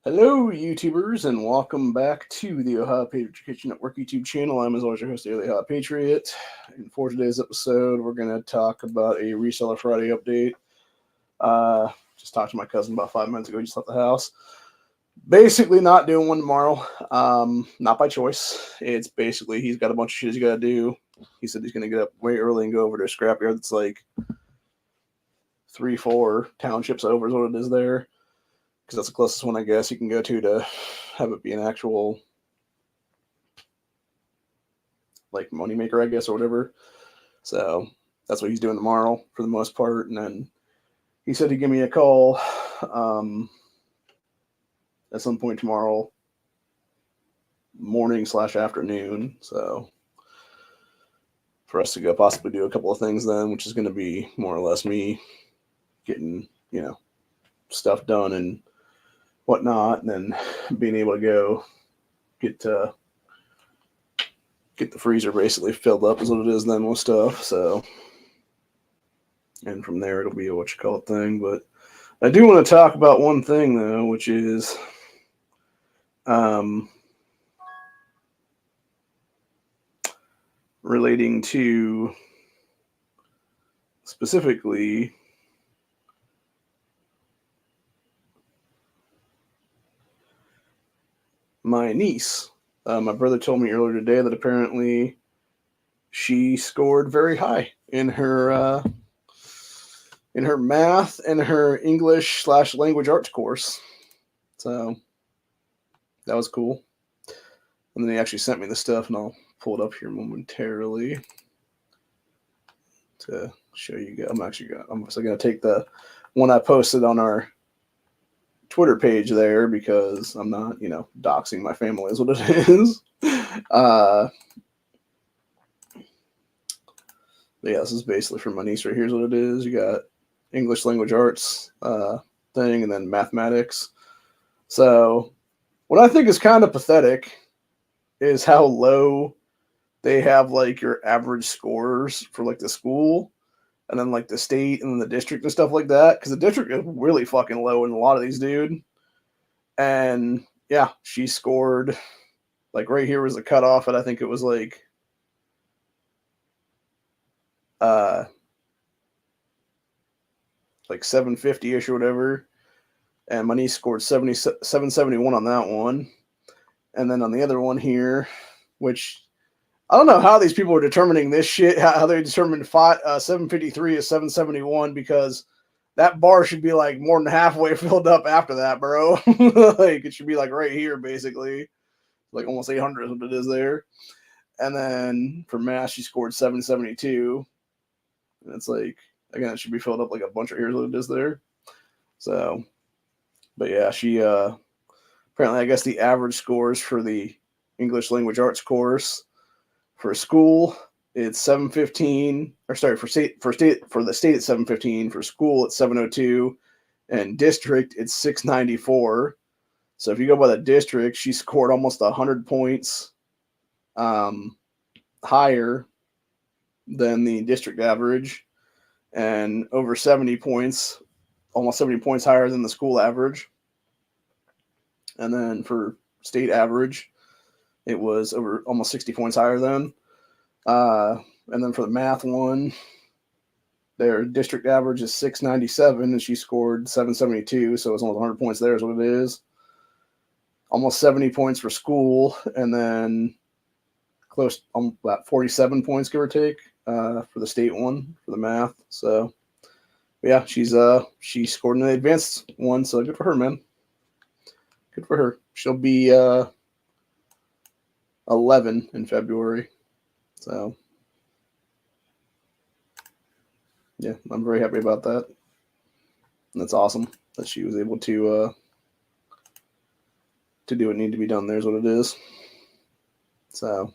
Hello, YouTubers, and welcome back to the Ohio Patriot Kitchen Network YouTube channel. I'm, as always, your host, Daily Ohio Patriot. And for today's episode, we're going to talk about a Reseller Friday update. Just talked to my cousin about 5 minutes ago. He just left the house. Basically, not doing one tomorrow. Not by choice. It's basically he's got a bunch of shit he's got to do. He said he's going to get up way early and go over to a scrapyard that's like 3-4 townships over is what it is there. Because that's the closest one, I guess, you can go to have it be an actual, like, moneymaker, I guess, or whatever. So that's what he's doing tomorrow for the most part. And then he said he'd give me a call at some point tomorrow morning/afternoon. So for us to go possibly do a couple of things then, which is going to be more or less me getting, stuff done and whatnot, and then being able to go get the freezer basically filled up is what it is then with stuff. So, and from there it'll be a what you call it thing. But I do want to talk about one thing though, which is relating to specifically my niece. My brother told me earlier today that apparently she scored very high in her math and her English/language arts course. So that was cool. And then he actually sent me the stuff, and I'll pull it up here momentarily to show you guys. I'm also going to take the one I posted on our Twitter page there because I'm not, doxing my family is what it is. Yeah, this is basically for my niece right here is what it is. You got English language arts thing and then mathematics. So what I think is kind of pathetic is how low they have like your average scores for like the school and then like the state and then the district and stuff like that. Because the district is really fucking low in a lot of these, dude. And yeah, she scored like right here was the cutoff, and I think it was like 750-ish or whatever. And my niece scored 771 on that one. And then on the other one here, which I don't know how these people are determining this shit, how they determined 753 is 771, because that bar should be like more than halfway filled up after that, bro. Like it should be like right here, basically. Like almost 800 is what it is there. And then for math, she scored 772. And it's like, again, it should be filled up like a bunch of here's what it is there. So, but yeah, she apparently, I guess the average scores for the English language arts course for school, it's 715. Or sorry, for the state it's 715. For school, it's 702, and district it's 694. So if you go by the district, she scored almost 100 points higher than the district average, and over 70 points, almost 70 points higher than the school average. And then for state average, it was over almost 60 points higher than. And then for the math one, their district average is 697, and she scored 772, so it's almost 100 points there is what it is. Almost 70 points for school, and then close about 47 points, give or take, for the state one for the math. So yeah, she scored in the advanced one, so good for her, man. Good for her. She'll be 11 in February. So yeah, I'm very happy about that. And that's awesome that she was able to do what needed to be done. There's what it is. So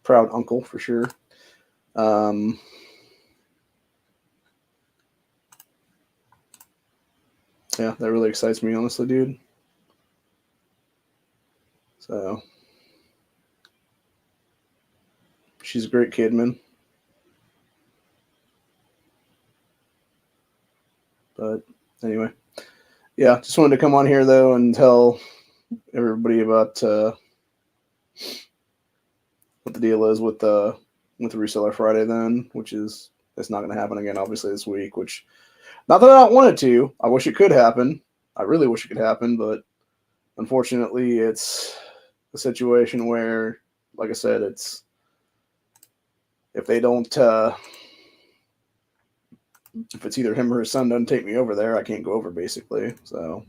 proud uncle for sure. Yeah, that really excites me, honestly, dude. So she's a great kid, man. But anyway, Yeah, just wanted to come on here though and tell everybody about what the deal is with the Reseller Friday then, which is it's not going to happen again, obviously this week. Which not that I don't want it to. I wish it could happen. I really wish it could happen, but unfortunately, it's a situation where, like I said, it's if they don't, if it's either him or his son doesn't take me over there, I can't go over basically. So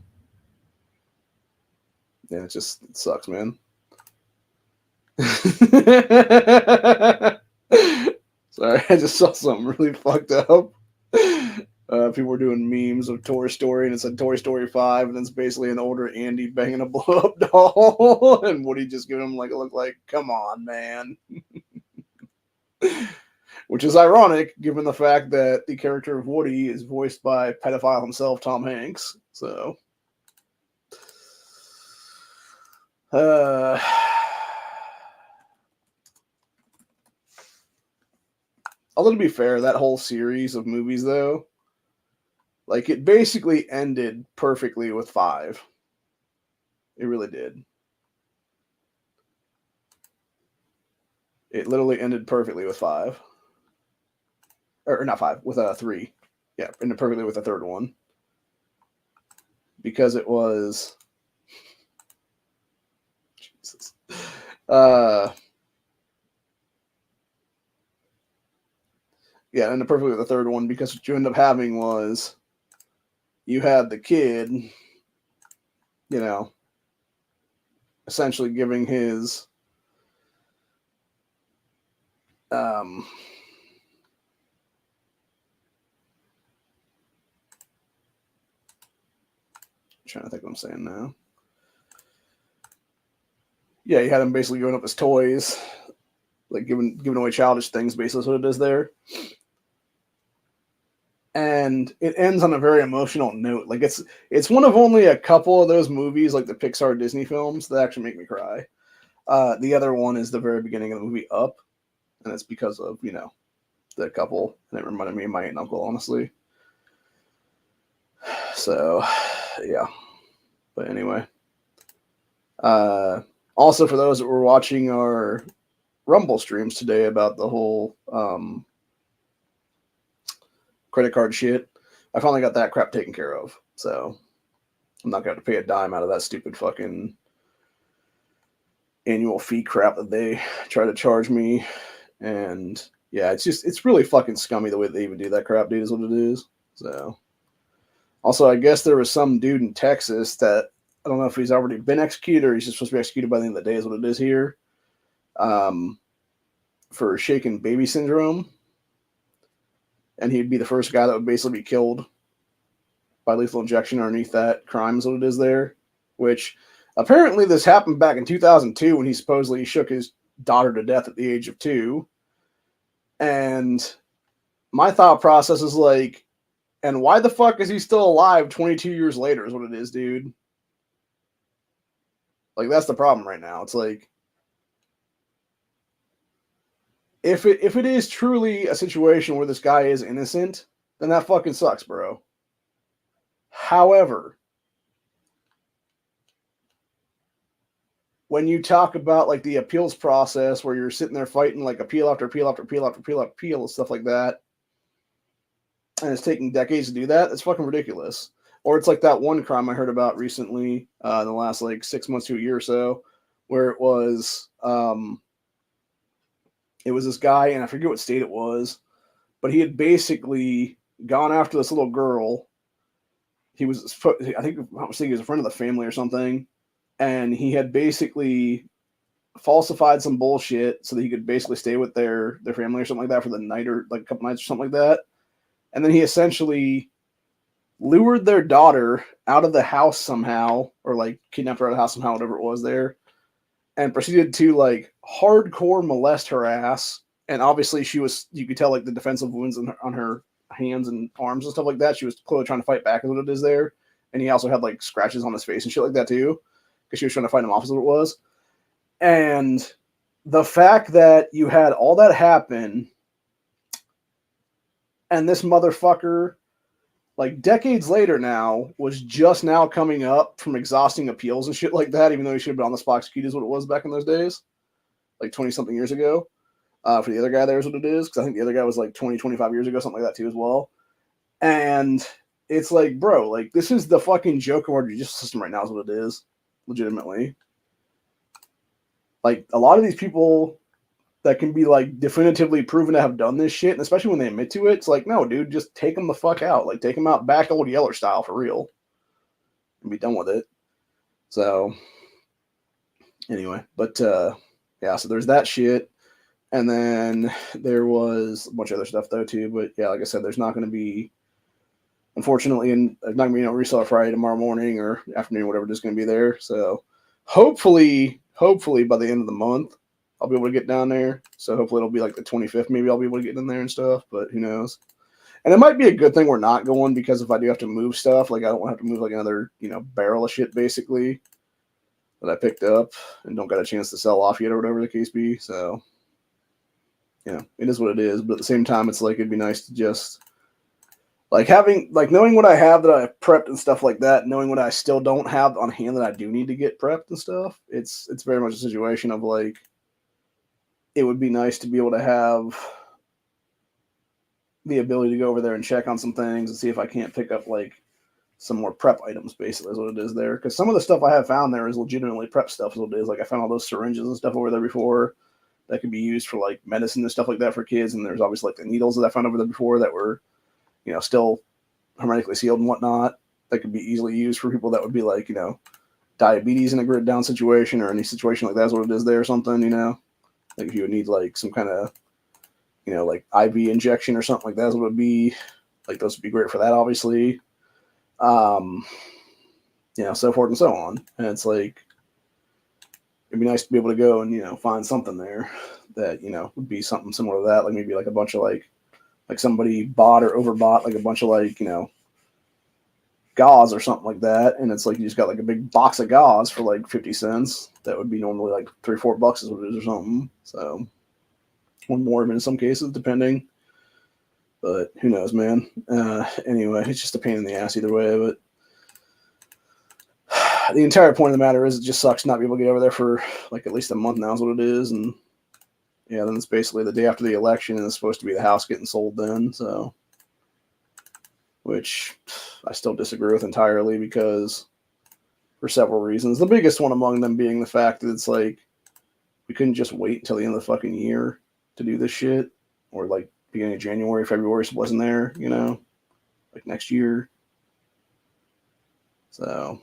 yeah, it sucks, man. Sorry, I just saw something really fucked up. People were doing memes of Toy Story, and it said Toy Story 5, and it's basically an older Andy banging a blow-up doll, and Woody just giving him like a look like, come on, man. Which is ironic, given the fact that the character of Woody is voiced by pedophile himself, Tom Hanks. So, although to be fair, that whole series of movies, though, like it basically ended perfectly with 5. It really did. It literally ended perfectly with 5. Or not 5, with 3. Yeah, ended perfectly with the third one. Because it was... Jesus. Yeah, ended perfectly with the third one because what you end up having was you had the kid, you know, essentially giving his trying to think what I'm saying now. Yeah, you had him basically giving up his toys, like giving away childish things, basically what it is there. And it ends on a very emotional note. Like it's one of only a couple of those movies, like the Pixar Disney films, that actually make me cry. The other one is the very beginning of the movie Up, and it's because of, you know, the couple, and it reminded me of my aunt and uncle, honestly. So, yeah. But anyway. Also, for those that were watching our Rumble streams today about the whole credit card shit, I finally got that crap taken care of. So, I'm not going to pay a dime out of that stupid fucking annual fee crap that they try to charge me. And yeah, it's really fucking scummy the way they even do that crap, dude, is what it is. So, also, I guess there was some dude in Texas that, I don't know if he's already been executed or he's just supposed to be executed by the end of the day, is what it is here, for shaken baby syndrome. And he'd be the first guy that would basically be killed by lethal injection underneath that crime, is what it is there. Which, apparently this happened back in 2002 when he supposedly shook his daughter to death at the age of 2. And my thought process is like, and why the fuck is he still alive 22 years later is what it is, dude. Like, that's the problem right now. It's like, if it is truly a situation where this guy is innocent, then that fucking sucks, bro. However, when you talk about like the appeals process where you're sitting there fighting like appeal after appeal after appeal after appeal after appeal and stuff like that, and it's taking decades to do that, it's fucking ridiculous. Or it's like that one crime I heard about recently, in the last like 6 months to a year or so, where it was this guy, and I forget what state it was, but he had basically gone after this little girl. He was, I think, I was thinking he was a friend of the family or something, and he had basically falsified some bullshit so that he could basically stay with their family or something like that for the night or like a couple nights or something like that. And then he essentially lured their daughter out of the house somehow, or like kidnapped her out of the house somehow, whatever it was there, and proceeded to like hardcore molest her ass. And obviously she was, you could tell like the defensive wounds on her hands and arms and stuff like that. She was clearly trying to fight back, is what it is there. And he also had like scratches on his face and shit like that too, because she was trying to fight him off, is what it was. And the fact that you had all that happen, and this motherfucker like decades later now, was just now coming up from exhausting appeals and shit like that, even though he should have been on the spot execute is what it was back in those days, like 20-something years ago. For the other guy, there's what it is, because I think the other guy was like 20, 25 years ago, something like that too as well. And it's like, bro, like, this is the fucking joke of our judicial system right now is what it is, legitimately. Like, a lot of these people that can be, like, definitively proven to have done this shit, and especially when they admit to it, it's like, no, dude, just take them the fuck out. Like, take them out back old Yeller style, for real. And be done with it. So, anyway. But, yeah, so there's that shit. And then there was a bunch of other stuff, though, too. But, yeah, like I said, there's not going to be, unfortunately, and there's not going to be no Reseller Friday tomorrow morning or afternoon, whatever it is going to be there. So, hopefully, by the end of the month, I'll be able to get down there. So hopefully it'll be like the 25th. Maybe I'll be able to get in there and stuff, but who knows? And it might be a good thing we're not going, because if I do have to move stuff, like I don't want to have to move like another, barrel of shit basically that I picked up and don't got a chance to sell off yet or whatever the case be. So, it is what it is. But at the same time, it's like, it'd be nice to just like knowing what I have that I prepped and stuff like that, knowing what I still don't have on hand that I do need to get prepped and stuff. It's very much a situation of like, it would be nice to be able to have the ability to go over there and check on some things and see if I can't pick up like some more prep items, basically, is what it is there. Because some of the stuff I have found there is legitimately prep stuff, is what it is. Like, I found all those syringes and stuff over there before that could be used for like medicine and stuff like that for kids. And there's obviously like the needles that I found over there before that were, still hermetically sealed and whatnot, that could be easily used for people that would be like, diabetes in a grid down situation or any situation like that's what it is there or something, like if you would need like some kind of, like IV injection or something like that is what it would be. Like, those would be great for that, obviously. So forth and so on. And it's like, it'd be nice to be able to go and, find something there that, would be something similar to that. Like maybe like a bunch of like somebody bought or overbought like a bunch of like, gauze or something like that. And it's like, you just got like a big box of gauze for like 50 cents. That would be normally like $3 or $4 is what it is or something. So, or more in some cases, depending. But who knows, man. Anyway, it's just a pain in the ass either way. But the entire point of the matter is, it just sucks not be able to get over there for like at least a month now is what it is. And yeah, then it's basically the day after the election, and it's supposed to be the house getting sold then. So, which I still disagree with entirely, because for several reasons. The biggest one among them being the fact that it's like, we couldn't just wait until the end of the fucking year to do this shit, or like beginning of January, February wasn't there, like next year. So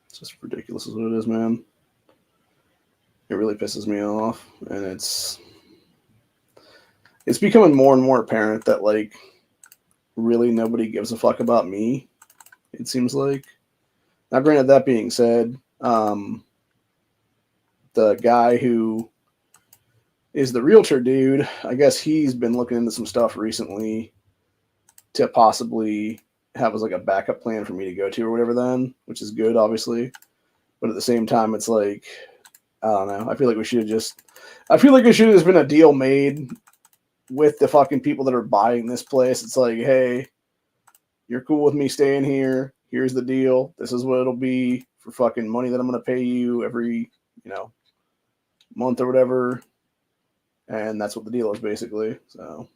it's just ridiculous is what it is, man. It really pisses me off, and it's becoming more and more apparent that like really nobody gives a fuck about me, it seems like. Now, granted, that being said, the guy who is the realtor dude, I guess he's been looking into some stuff recently to possibly have as like a backup plan for me to go to or whatever then, which is good, obviously. But at the same time, it's like, I don't know. I feel like it should have just been a deal made with the fucking people that are buying this place. It's like, hey, you're cool with me staying here. Here's the deal. This is what it'll be for fucking money that I'm going to pay you every, month or whatever. And that's what the deal is, basically. So,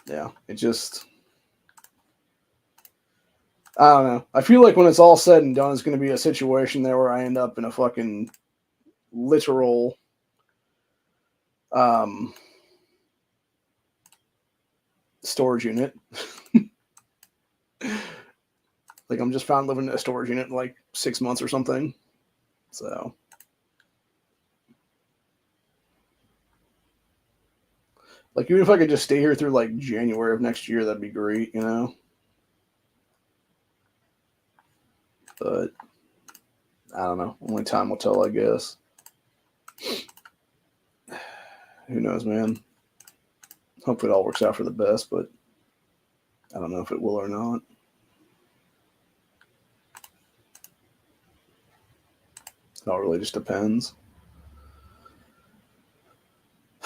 yeah, it just, I don't know. I feel like when it's all said and done, it's going to be a situation there where I end up in a fucking literal, storage unit. Like, I'm just found living in a storage unit in like 6 months or something. So, like, even if I could just stay here through like January of next year, that'd be great, But I don't know. Only time will tell, I guess. Who knows, man? Hopefully it all works out for the best, but I don't know if it will or not. It all really just depends.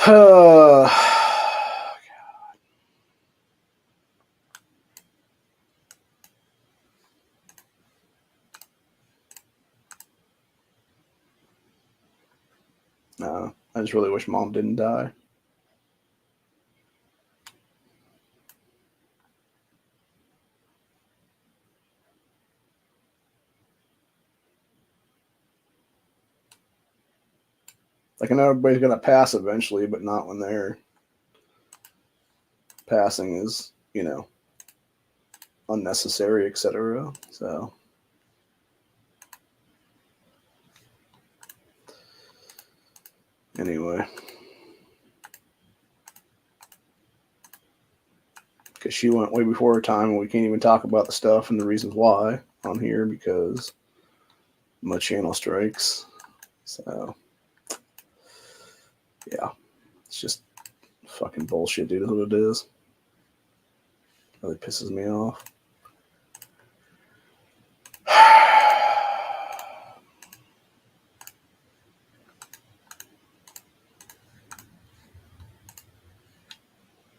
God. No, I just really wish Mom didn't die. Like, I know everybody's gonna pass eventually, but not when their passing is, unnecessary, etc. So, anyway, because she went way before her time, and we can't even talk about the stuff and the reasons why on here because my channel strikes. So, yeah, it's just fucking bullshit, dude. Is what it is. It really pisses me off.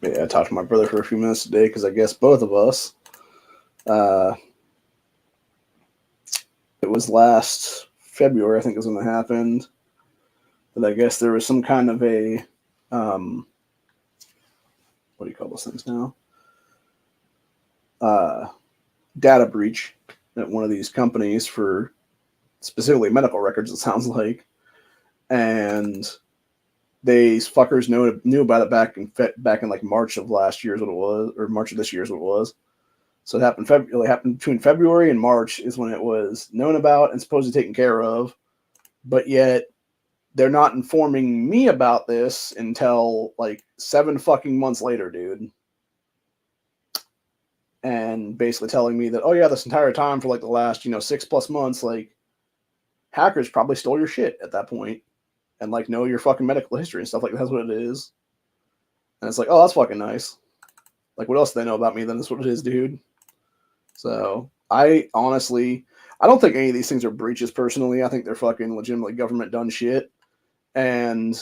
Yeah, I talked to my brother for a few minutes today because I guess both of us. It was last February, I think, is when it happened. That I guess there was some kind of a what do you call those things now? Data breach at one of these companies for specifically medical records. It sounds like, and these fuckers knew about it back in like March of last year is what it was, or March of this year is what it was. So it happened between February and March is when it was known about and supposedly taken care of, but yet they're not informing me about this until like 7 fucking months later, dude. And basically telling me that, oh yeah, this entire time for like the last 6+ months, like hackers probably stole your shit at that point, and like know your fucking medical history and stuff like that's what it is. And it's like, oh, that's fucking nice. Like, what else do they know about me? Then that's what it is, dude. So I honestly, I don't think any of these things are breaches personally. I think they're fucking legitimately government done shit, and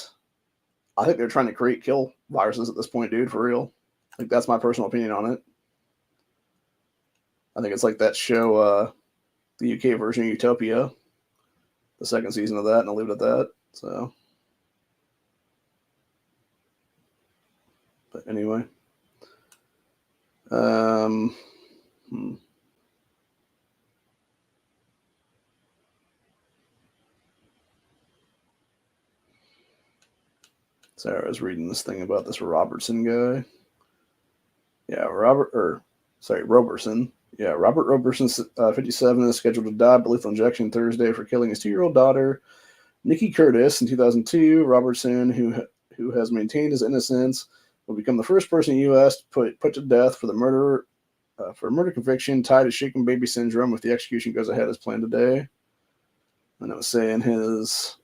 I think they're trying to kill viruses at this point, dude. For real. Like, that's my personal opinion on it. I think it's like that show, the UK version of Utopia, the second season of that, and I'll leave it at that. So, but anyway, Sorry, I was reading this thing about this Robertson guy. Yeah, Robertson. Yeah, Robert Robertson, 57, is scheduled to die by lethal injection Thursday for killing his 2-year-old daughter, Nikki Curtis, in 2002. Robertson, who has maintained his innocence, will become the first person in the U.S. to put to death for a murder conviction tied to shaken baby syndrome if the execution goes ahead as planned today. And it was saying his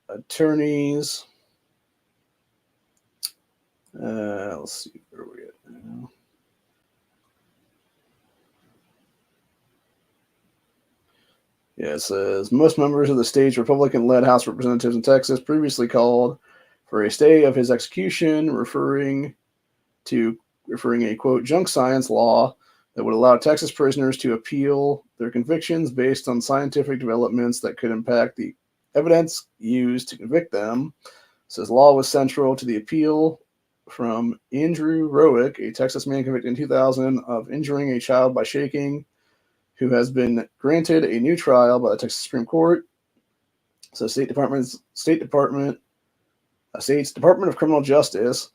attorneys. Let's see where we're at now. Yeah, it says most members of the state's Republican-led House of Representatives in Texas previously called for a stay of his execution, referring a quote junk science law that would allow Texas prisoners to appeal their convictions based on scientific developments that could impact the evidence used to convict them. It says law was central to the appeal from Andrew Rowick, a Texas man convicted in 2000 of injuring a child by shaking, who has been granted a new trial by the Texas Supreme Court. So State's Department of Criminal Justice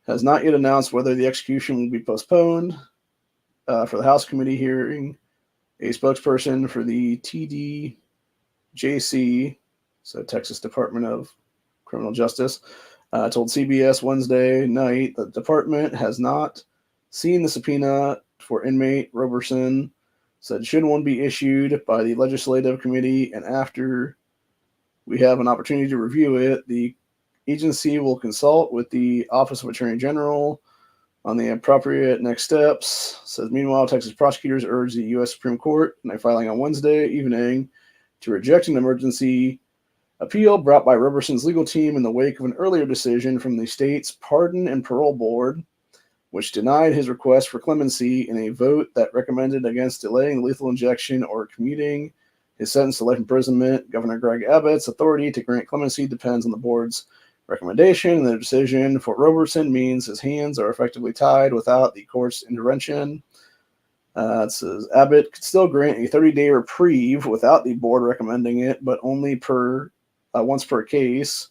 has not yet announced whether the execution will be postponed. For the House committee hearing, a spokesperson for the TDJC, so Texas Department of Criminal Justice, told CBS Wednesday night that the department has not seen the subpoena for inmate Robertson. Said should one be issued by the legislative committee and after we have an opportunity to review it, the agency will consult with the Office of Attorney General on the appropriate next steps. Says meanwhile, Texas prosecutors urged the U.S. Supreme Court in a filing on Wednesday evening to reject an emergency appeal brought by Roberson's legal team in the wake of an earlier decision from the state's Pardon and Parole Board, which denied his request for clemency in a vote that recommended against delaying lethal injection or commuting His sentence to life imprisonment. Governor Greg Abbott's authority to grant clemency depends on the board's recommendation, and the decision for Roberson means his hands are effectively tied without the court's intervention. It says Abbott could still grant a 30-day reprieve without the board recommending it, but only once per case.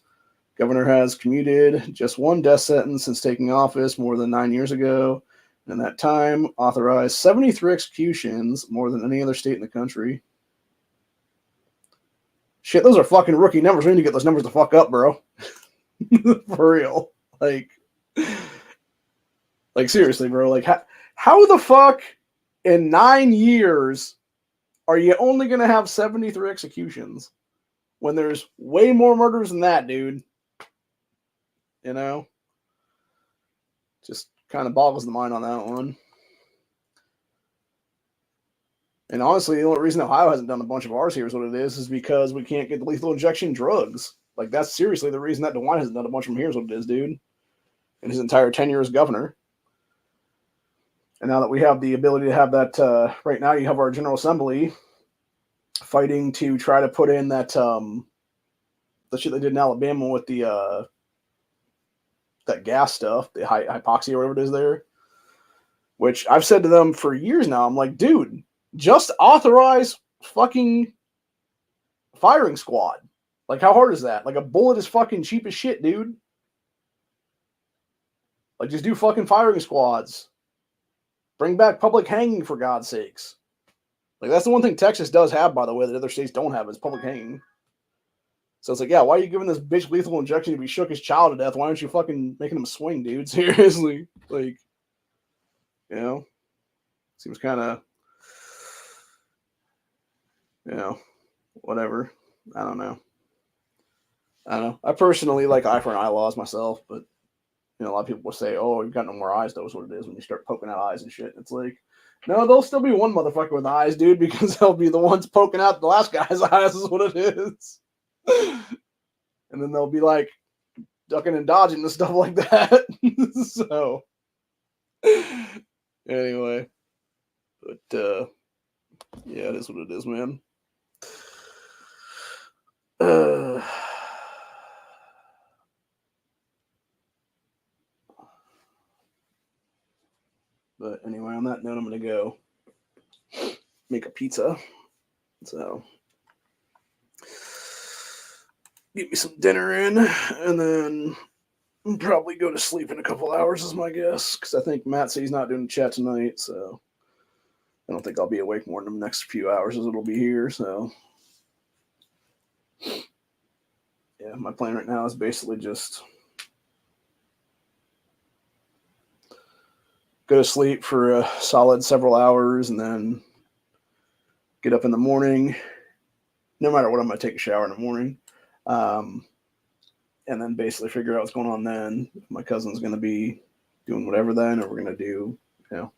Governor has commuted just one death sentence since taking office more than 9 years ago, and in that time authorized 73 executions, more than any other state in the country. Shit, those are fucking rookie numbers. We need to get those numbers the fuck up, bro. For real. Like seriously, bro. Like, how the fuck in 9 years are you only going to have 73 executions when there's way more murders than that, dude? You know? Just kind of boggles the mind on that one. And honestly, the only reason Ohio hasn't done a bunch of ours here is what it is because we can't get the lethal injection drugs. Like, that's seriously the reason that DeWine hasn't done a bunch of them here is what it is, dude. In his entire tenure as governor. And now that we have the ability to have that, right now you have our General Assembly fighting to try to put in that, the shit they did in Alabama with the, that gas stuff, the hypoxia or whatever it is there. Which I've said to them for years now, I'm like, dude, just authorize fucking firing squad. Like, how hard is that? Like, a bullet is fucking cheap as shit, dude. Like, just do fucking firing squads. Bring back public hanging, for God's sakes. Like, that's the one thing Texas does have, by the way, that other states don't have, is public hanging. So it's like, yeah, why are you giving this bitch lethal injection to be shook his child to death? Why aren't you fucking making him swing, dude? Seriously. Like, you know, seems kind of, you know, whatever. I don't know. I personally like eye for an eye laws myself, but, you know, a lot of people will say, oh, you've got no more eyes. That's what it is when you start poking out eyes and shit. It's like, no, there'll still be one motherfucker with eyes, dude, because they'll be the ones poking out the last guy's eyes is what it is. And then they'll be like ducking and dodging and stuff like that. So, anyway, but, yeah, it is what it is, man. But anyway, on that note, I'm going to go make a pizza. So, get me some dinner in, and then probably go to sleep in a couple hours is my guess, because I think Matt said he's not doing the chat tonight, so I don't think I'll be awake more than the next few hours as it'll be here, so yeah, my plan right now is basically just go to sleep for a solid several hours and then get up in the morning. No matter what, I'm going to take a shower in the morning. And then basically figure out what's going on then. If my cousin's going to be doing whatever then, or we're going to do, you know,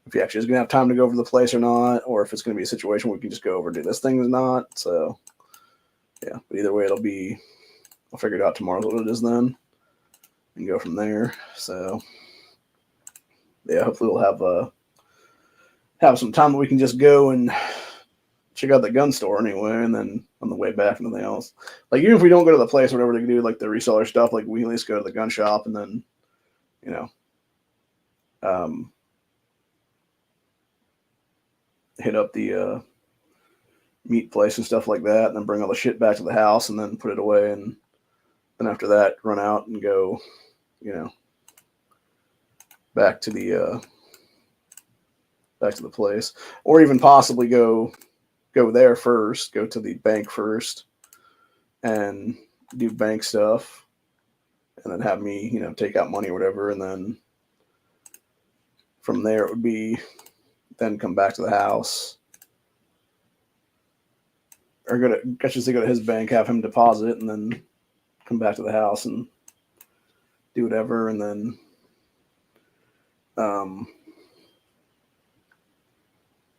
if he actually is going to have time to go over the place or not, or if it's going to be a situation where we can just go over and do this thing or not. So, yeah, but either way, I'll figure it out tomorrow what it is then and go from there. So, yeah, hopefully we'll have some time that we can just go and check out the gun store anyway, and then on the way back, nothing else. Like, even if we don't go to the place or whatever to do, like the reseller stuff, like we at least go to the gun shop and then, you know, hit up the meat place and stuff like that, and then bring all the shit back to the house and then put it away, and then after that, run out and go, you know, back to the place, or even possibly go there first, go to the bank first and do bank stuff, and then have me, you know, take out money or whatever, and then from there it would be then come back to the house, or go to his bank, have him deposit, and then come back to the house and do whatever, and then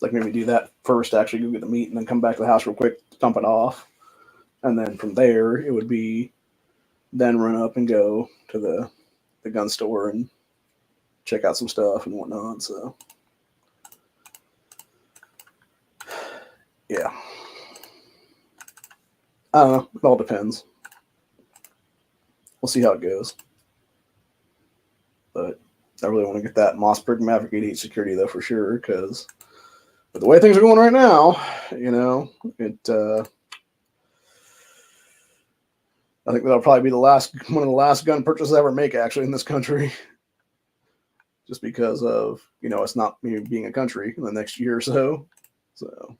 like maybe do that first, actually go get the meat, and then come back to the house real quick, dump it off, and then from there it would be then run up and go to the gun store and check out some stuff and whatnot. So yeah, I don't know. It all depends. We'll see how it goes. But I really want to get that Mossberg Maverick 88 security, though, for sure, because with the way things are going right now, you know, I think that'll probably be one of the last gun purchases I ever make, actually, in this country. Just because of, you know, it's not me being a country in the next year or so. So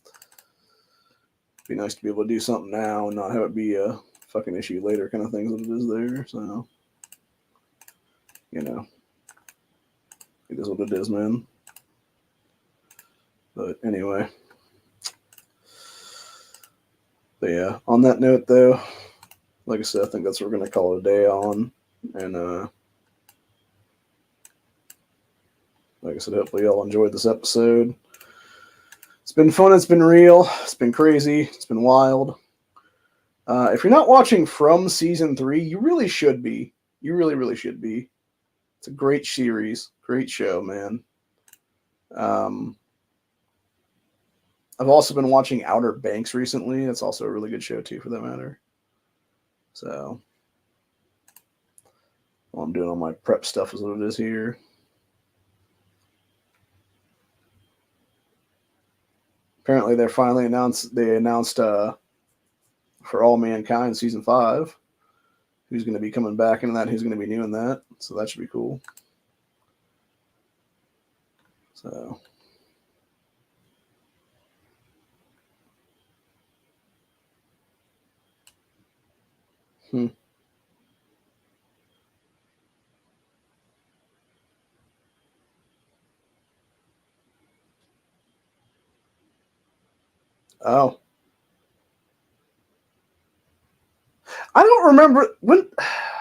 it'd be nice to be able to do something now and not have it be a fucking issue later kind of things that it is there. So, you know, it is what it is, man. But anyway. But yeah, on that note, though, like I said, I think that's what we're going to call it a day on. And like I said, hopefully y'all enjoyed this episode. It's been fun. It's been real. It's been crazy. It's been wild. If you're not watching From Season 3, you really should be. You really, really should be. It's a great series. Great show, man. I've also been watching Outer Banks recently. That's also a really good show, too, for that matter. So, while I'm doing all my prep stuff is what it is here. Apparently, they announced For All Mankind Season 5. Who's going to be coming back into that, who's going to be new in that. So that should be cool. So. Oh. I don't remember when.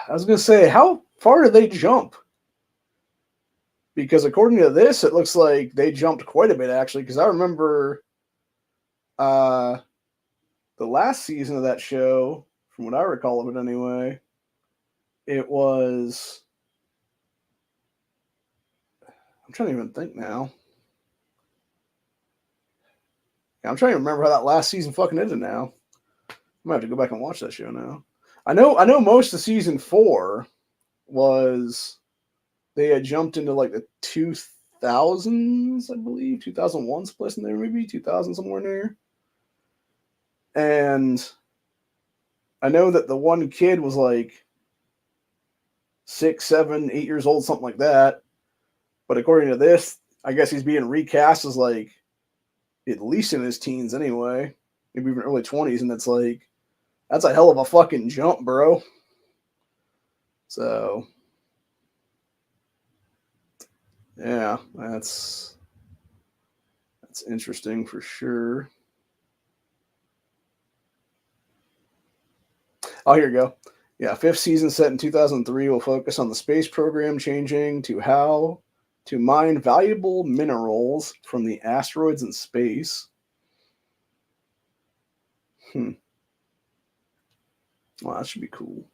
I was going to say, how far did they jump? Because according to this, it looks like they jumped quite a bit, actually. Because I remember the last season of that show, from what I recall of it anyway, it was. I'm trying to even think now. I'm trying to remember how that last season fucking ended now. I might have to go back and watch that show now. I know most of season 4 was they had jumped into like the 2000s, I believe, 2001's place in there, maybe 2000 somewhere in there. And I know that the one kid was like 6, 7, 8 years old, something like that. But according to this, I guess he's being recast as like at least in his teens anyway, maybe even early 20s, and it's like that's a hell of a fucking jump, bro. So yeah, that's interesting for sure. Oh, here you go. Yeah, 5th season set in 2003 will focus on the space program changing to how to mine valuable minerals from the asteroids in space. Well, that should be cool.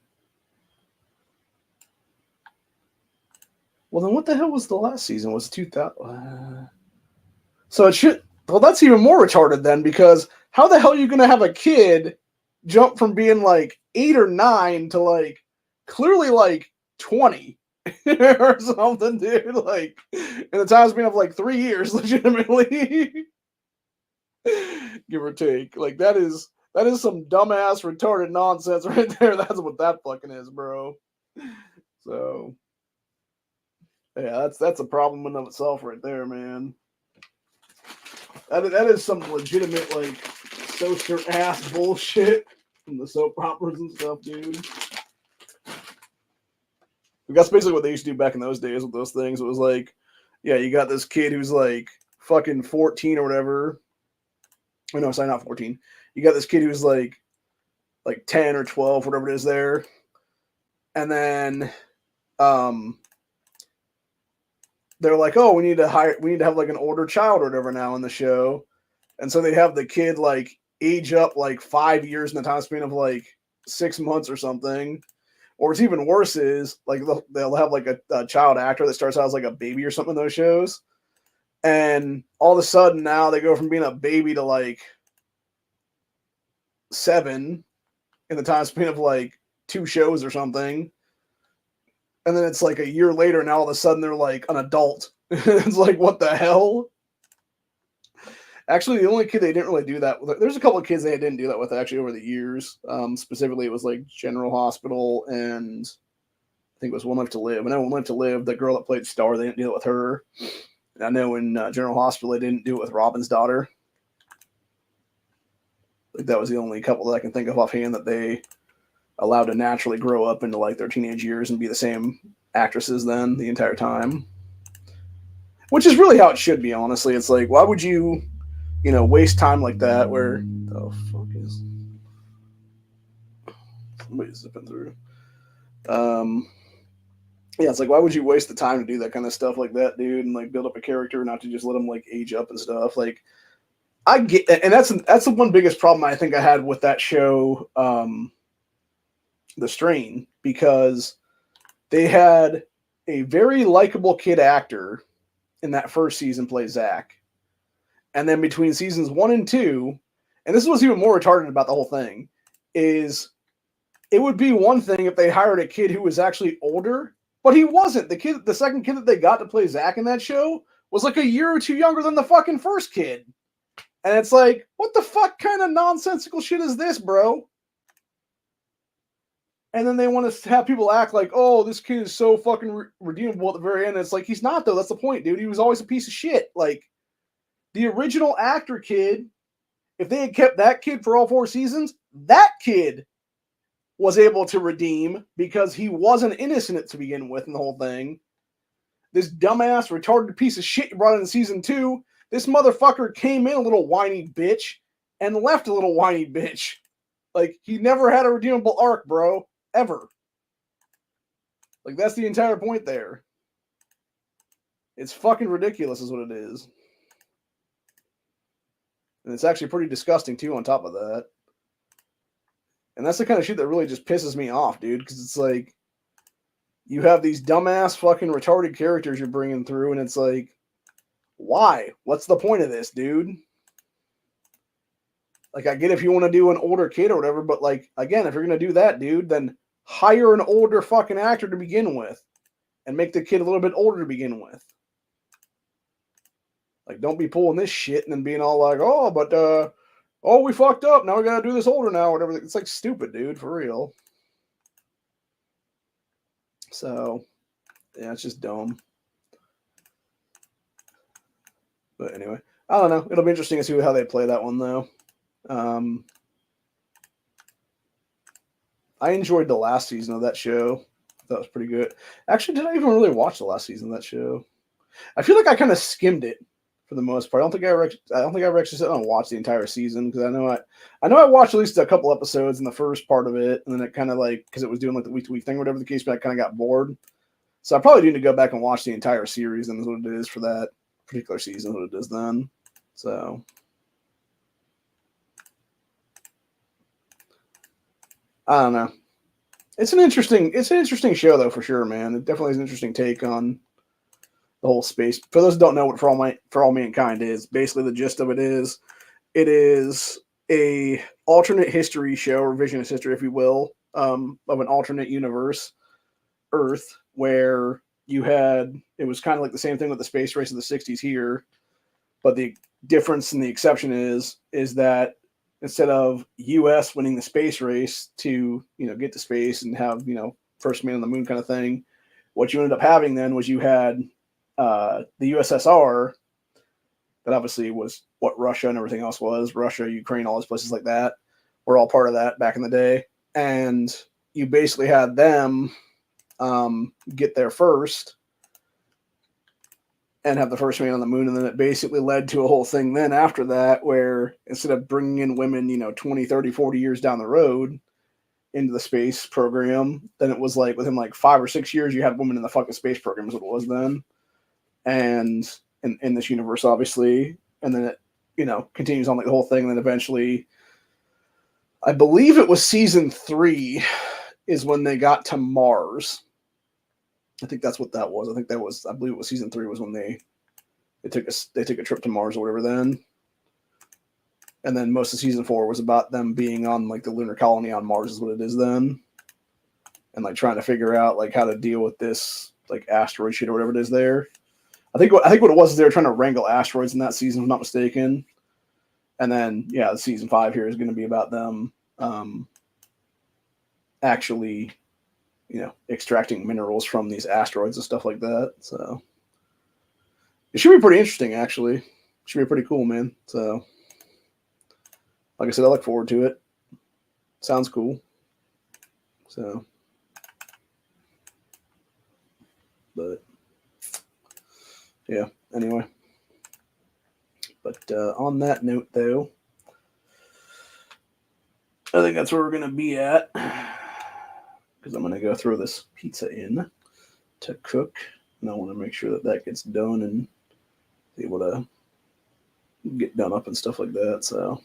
Well, then what the hell was the last season? Was it 2000? So it should. Well, that's even more retarded then, because how the hell are you going to have a kid jump from being like 8 or 9 to like clearly like 20 or something, dude? Like, in the time span of like 3 years, legitimately, give or take. Like that is some dumbass retarded nonsense right there. That's what that fucking is, bro. So yeah, that's a problem in of itself right there, man. That is some legitimate like toaster ass bullshit from the soap operas and stuff, dude. That's basically what they used to do back in those days with those things. It was like, yeah, you got this kid who's like fucking 14 or whatever. Oh no, sorry, not 14. You got this kid who's like 10 or 12, whatever it is there. And then they're like, oh, we need to have like an older child or whatever now in the show. And so they have the kid like age up like 5 years in the time span of like 6 months or something. Or it's even worse is like they'll have like a child actor that starts out as like a baby or something in those shows. And all of a sudden now they go from being a baby to like 7 in the time span of like 2 shows or something. And then it's like a year later, and all of a sudden they're like an adult. It's like, what the hell? Actually, the only kid they didn't really do that with, there's a couple of kids they didn't do that with actually over the years. Specifically, it was like General Hospital, and I think it was One Life to Live. And I One Life to Live, the girl that played Star, they didn't do it with her. And I know in General Hospital, they didn't do it with Robin's daughter. Like that was the only couple that I can think of offhand that they allowed to naturally grow up into like their teenage years and be the same actresses then the entire time. Which is really how it should be, honestly. It's like, why would you, waste time like that where the fuck is somebody's zipping through? Yeah, it's like, why would you waste the time to do that kind of stuff like that, dude, and like build up a character, not to just let them like age up and stuff? Like, I get, and that's the one biggest problem I think I had with that show, The Strain, because they had a very likable kid actor in that first season play Zach. And then between seasons 1 and 2, and this was even more retarded about the whole thing, is it would be one thing if they hired a kid who was actually older, but he wasn't. The second kid that they got to play Zach in that show was like a year or 2 younger than the fucking first kid. And it's like, what the fuck kind of nonsensical shit is this, bro? And then they want to have people act like, oh, this kid is so fucking redeemable at the very end. It's like, he's not, though. That's the point, dude. He was always a piece of shit. Like, the original actor kid, if they had kept that kid for all 4 seasons, that kid was able to redeem because he wasn't innocent to begin with in the whole thing. This dumbass, retarded piece of shit you brought in season 2, this motherfucker came in a little whiny bitch and left a little whiny bitch. Like, he never had a redeemable arc, bro. Ever. Like, that's the entire point there. It's fucking ridiculous is what it is. And it's actually pretty disgusting, too, on top of that. And that's the kind of shit that really just pisses me off, dude, because it's like, you have these dumbass fucking retarded characters you're bringing through, and it's like, why? What's the point of this, dude? Like, I get if you want to do an older kid or whatever, but, like, again, if you're going to do that, dude, then hire an older fucking actor to begin with and make the kid a little bit older to begin with. Like, don't be pulling this shit and then being all like, oh, but, we fucked up. Now we got to do this older now, or whatever. It's like stupid, dude, for real. So, yeah, it's just dumb. But anyway, I don't know. It'll be interesting to see how they play that one, though. I enjoyed the last season of that show. That was pretty good. Actually, did I even really watch the last season of that show? I feel like I kind of skimmed it for the most part. I don't think I ever actually sat down and watched the entire season, because I know I watched at least a couple episodes in the first part of it, and then it kind of like, because it was doing like the week-to-week thing, whatever the case, but I kind of got bored. So I probably need to go back and watch the entire series, and is what it is for that particular season, what it is then. So I don't know. It's an interesting show though, for sure, man. It definitely is an interesting take on the whole space. For those who don't know what For All Mankind is, basically the gist of it is a alternate history show, or revisionist history, if you will, of an alternate universe, Earth, where it was kind of like the same thing with the space race of the 60s here, but the difference and the exception is that instead of U.S. winning the space race to, get to space and have, first man on the moon kind of thing, what you ended up having then was you had the USSR, that obviously was what Russia and everything else was. Russia, Ukraine, all those places like that were all part of that back in the day. And you basically had them get there first and have the first man on the moon. And then it basically led to a whole thing then after that, where instead of bringing in women, 20, 30, 40 years down the road into the space program, then it was like within like 5 or 6 years, you had women in the fucking space program is what it was then. And in this universe, obviously, and then it, continues on like the whole thing. And then eventually, I believe it was season 3 is when they got to Mars. I think that's what that was. I believe it was season 3 was when they took a trip to Mars or whatever then. And then most of season 4 was about them being on like the lunar colony on Mars is what it is then. And like trying to figure out like how to deal with this like asteroid shit or whatever it is there. I think what it was is they were trying to wrangle asteroids in that season, if I'm not mistaken. And then season 5 here is going to be about them actually, extracting minerals from these asteroids and stuff like that. So it should be pretty interesting, actually. It should be pretty cool, man. So like I said, I look forward to it. Sounds cool. So, but yeah, anyway. But on that note, though, I think that's where we're going to be at. Because I'm going to go throw this pizza in to cook. And I want to make sure that that gets done and be able to get done up and stuff like that. So,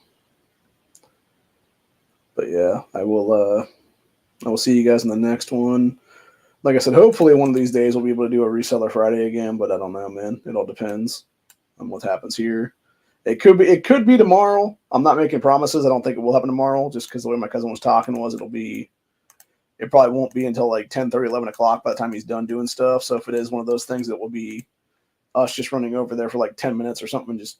but yeah, I will see you guys in the next one. Like I said, hopefully one of these days we'll be able to do a Reseller Friday again, but I don't know, man. It all depends on what happens here. It could be tomorrow. I'm not making promises. I don't think it will happen tomorrow, just because the way my cousin was talking was it probably won't be until like 10:30, 11 o'clock by the time he's done doing stuff. So if it is one of those things, that will be us just running over there for like 10 minutes or something, just,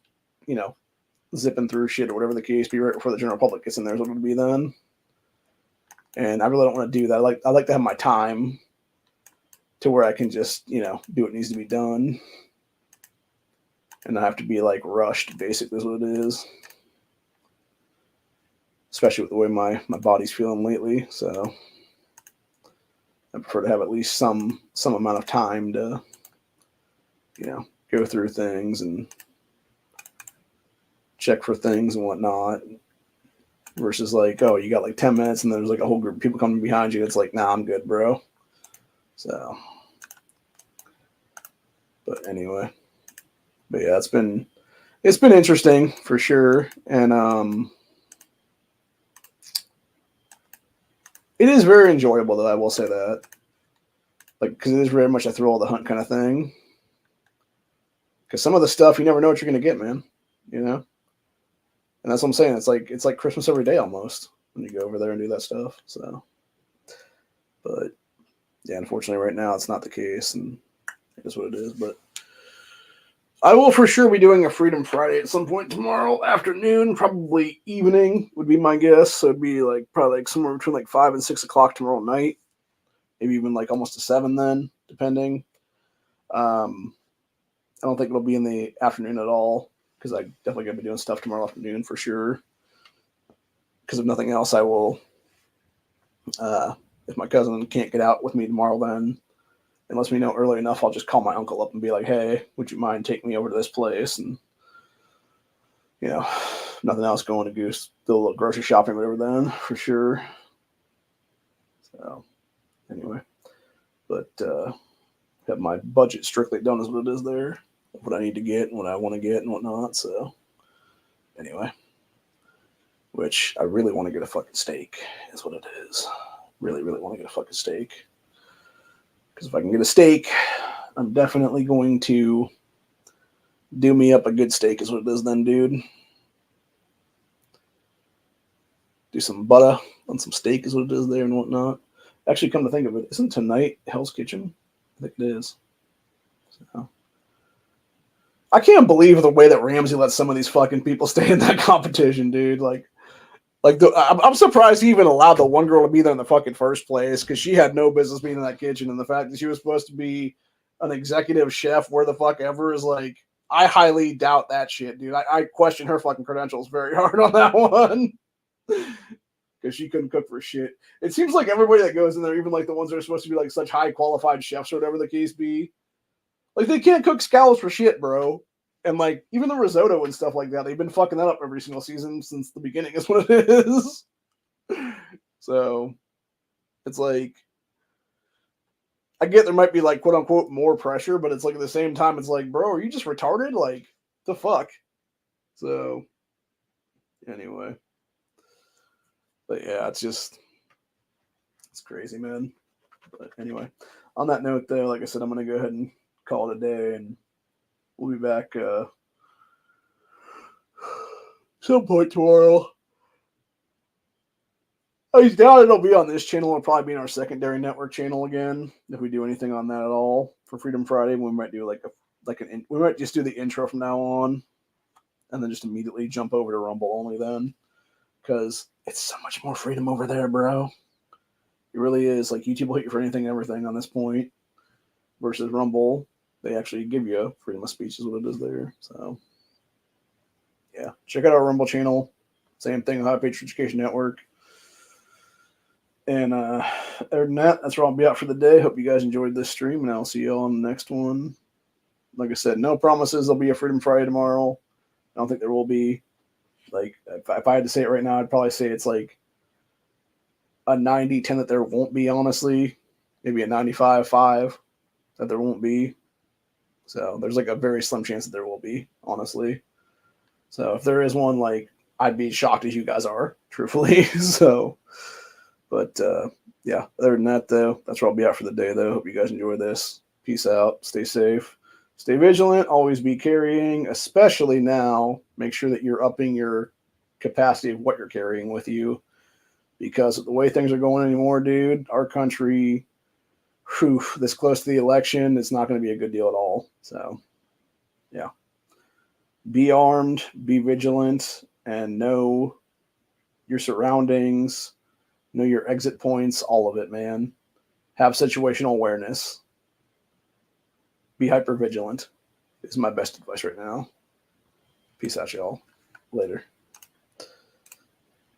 zipping through shit or whatever the case be right before the general public gets in there is what it would be then. And I really don't want to do that. I like to have my time to where I can just, do what needs to be done. And I have to be like rushed, basically, is what it is. Especially with the way my body's feeling lately. So I prefer to have at least some amount of time to, go through things and check for things and whatnot. Versus like, oh, you got like 10 minutes and there's like a whole group of people coming behind you. It's like, nah, I'm good, bro. So, but anyway. But yeah, it's been interesting for sure. And it is very enjoyable, though, I will say that. Like, because it is very much a thrill of the hunt kind of thing. Because some of the stuff, you never know what you're going to get, man. And that's what I'm saying. It's like Christmas every day almost when you go over there and do that stuff. So, but yeah, unfortunately right now it's not the case, and it is what it is. But I will for sure be doing a Freedom Friday at some point tomorrow afternoon, probably evening would be my guess. So it'd be like probably like somewhere between like 5 and 6 o'clock tomorrow night, maybe even like almost to 7 then, depending. I don't think it'll be in the afternoon at all, because I definitely gonna be doing stuff tomorrow afternoon for sure. Because if nothing else, I will. If my cousin can't get out with me tomorrow, then unless we know early enough, I'll just call my uncle up and be like, "Hey, would you mind taking me over to this place?" And nothing else, going to do a little grocery shopping, whatever. Then for sure. So anyway, but have my budget strictly done is what it is there. What I need to get and what I want to get and whatnot. So anyway, which I really want to get a fucking steak is what it is. Really, really want to get a fucking steak. Because if I can get a steak, I'm definitely going to do me up a good steak is what it is then, dude. Do some butter on some steak is what it is there and whatnot. Actually, come to think of it, isn't tonight Hell's Kitchen? I think it is. So, I can't believe the way that Ramsey lets some of these fucking people stay in that competition, dude. I'm surprised he even allowed the one girl to be there in the fucking first place, because she had no business being in that kitchen. And the fact that she was supposed to be an executive chef where the fuck ever is like, I highly doubt that shit, dude. I question her fucking credentials very hard on that one. Because she couldn't cook for shit. It seems like everybody that goes in there, even like the ones that are supposed to be like such high qualified chefs or whatever the case be, like they can't cook scallops for shit, bro. And like even the risotto and stuff like that, they've been fucking that up every single season since the beginning is what it is. So it's like, I get there might be like quote unquote more pressure, but it's like at the same time, it's like, bro, are you just retarded? Like the fuck? So anyway. But yeah, it's crazy, man. But anyway, on that note though, like I said, I'm gonna go ahead and call it a day, and we'll be back some point tomorrow. I doubt it'll be on this channel. It'll probably be in our secondary network channel again if we do anything on that at all for Freedom Friday. We might do we might just do the intro from now on, and then just immediately jump over to Rumble only then, because it's so much more freedom over there, bro. It really is. Like, YouTube will hit you for anything and everything on this point, versus Rumble, they actually give you freedom of speech is what it is there. So yeah, check out our Rumble channel. Same thing, High Page Education Network. And other than that, that's where I'll be out for the day. Hope you guys enjoyed this stream, and I'll see you all on the next one. Like I said, no promises there'll be a Freedom Friday tomorrow. I don't think there will be. Like, if I had to say it right now, I'd probably say it's like a 90-10 that there won't be, honestly. Maybe a 95-5 that there won't be. So there's like a very slim chance that there will be, honestly. So if there is one, like, I'd be shocked as you guys are, truthfully. So, but yeah, other than that, though, that's where I'll be out for the day, though. Hope you guys enjoy this. Peace out. Stay safe. Stay vigilant. Always be carrying, especially now. Make sure that you're upping your capacity of what you're carrying with you, because of the way things are going anymore, dude, our country, this close to the election, it's not going to be a good deal at all. So, yeah. Be armed, be vigilant, and know your surroundings, know your exit points, all of it, man. Have situational awareness. Be hyper vigilant is my best advice right now. Peace out, y'all. Later.